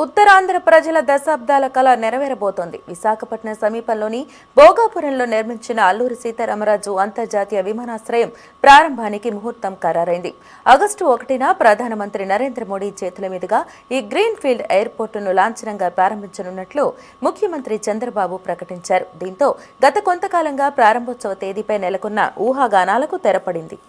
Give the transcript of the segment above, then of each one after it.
ఉత్తరాంధ్ర ప్రజల దశాబ్దాల కళ నెరవేరబోతోంది. విశాఖపట్నం సమీపంలోని భోగాపురంలో నిర్మించిన అల్లూరి సీతారామరాజు అంతర్జాతీయ విమానాశ్రయం ప్రారంభానికి ముహూర్తం ఖరారైంది. ఆగస్టు 1న ప్రధానమంత్రి నరేంద్ర మోడీ చేతుల మీదుగా ఈ గ్రీన్ ఫీల్డ్ ఎయిర్పోర్టును లాంఛనంగా ప్రారంభించనున్నట్లు ముఖ్యమంత్రి చంద్రబాబు ప్రకటించారు. దీంతో గత కొంతకాలంగా ప్రారంభోత్సవ తేదీపై నెలకొన్న ఊహాగానాలకు తెరపడింది.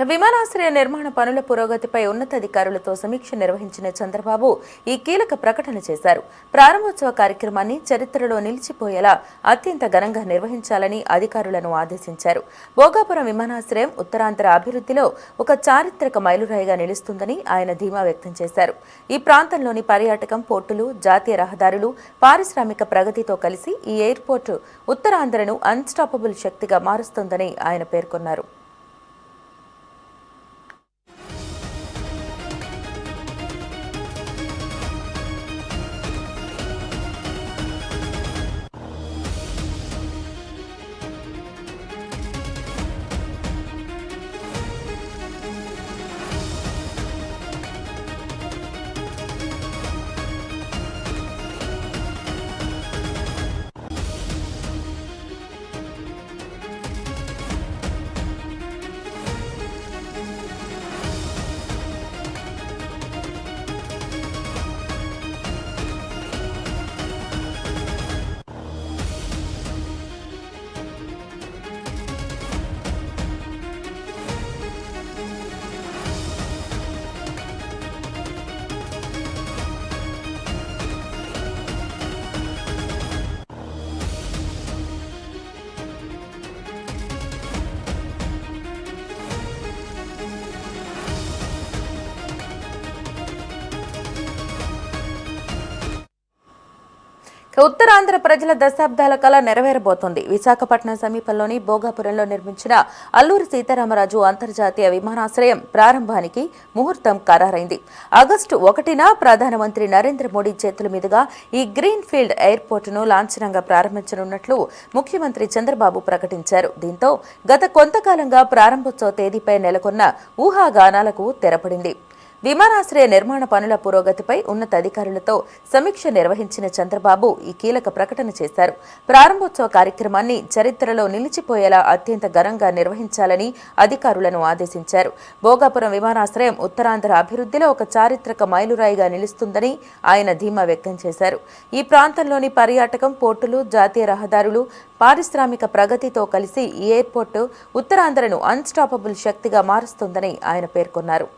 విమానాశ్రయ నిర్మాణ పనుల పురోగతిపై ఉన్నతాధికారులతో సమీక్ష నిర్వహించిన చంద్రబాబు ఈ కీలక ప్రకటన చేశారు. ప్రారంభోత్సవ కార్యక్రమాన్ని చరిత్రలో నిలిచిపోయేలా అత్యంత ఘనంగా నిర్వహించాలని అధికారులను ఆదేశించారు. భోగాపురం విమానాశ్రయం ఉత్తరాంధ్ర అభివృద్ధిలో ఒక చారిత్రక మైలురాయిగా నిలుస్తుందని ఆయన ధీమా వ్యక్తం చేశారు. ఈ ప్రాంతంలోని పర్యాటకం, పోర్టులు, జాతీయ రహదారులు, పారిశ్రామిక ప్రగతితో కలిసి ఈ ఎయిర్పోర్టు ఉత్తరాంధ్రను అన్స్టాపబుల్ శక్తిగా మారుస్తుందని ఆయన పేర్కొన్నారు. ఉత్తరాంధ్ర ప్రజల దశాబ్దాల కళ నెరవేరబోతోంది. విశాఖపట్నం సమీపంలోని భోగాపురంలో నిర్మించిన అల్లూరి సీతారామరాజు అంతర్జాతీయ విమానాశ్రయం ప్రారంభానికి ముహూర్తం ఖరారైంది. ఆగస్టు 1న ప్రధానమంత్రి నరేంద్ర మోడీ చేతుల మీదుగా ఈ గ్రీన్ ఫీల్డ్ ఎయిర్పోర్టును లాంఛనంగా ప్రారంభించనున్నట్లు ముఖ్యమంత్రి చంద్రబాబు ప్రకటించారు. దీంతో గత కొంతకాలంగా ప్రారంభోత్సవ తేదీపై నెలకొన్న ఊహాగానాలకు తెరపడింది. విమానాశ్రయ నిర్మాణ పనుల పురోగతిపై ఉన్నతాధికారులతో సమీక్ష నిర్వహించిన చంద్రబాబు ఈ కీలక ప్రకటన చేశారు. ప్రారంభోత్సవ కార్యక్రమాన్ని చరిత్రలో నిలిచిపోయేలా అత్యంత ఘనంగా నిర్వహించాలని అధికారులను ఆదేశించారు. భోగాపురం విమానాశ్రయం ఉత్తరాంధ్ర అభివృద్ధిలో ఒక చారిత్రక మైలురాయిగా నిలుస్తుందని ఆయన ధీమా వ్యక్తం చేశారు. ఈ ప్రాంతంలోని పర్యాటకం, పోర్టులు, జాతీయ రహదారులు, పారిశ్రామిక ప్రగతితో కలిసి ఈ ఎయిర్పోర్టు ఉత్తరాంధ్రను అన్స్టాపబుల్ శక్తిగా మారుస్తుందని ఆయన పేర్కొన్నారు.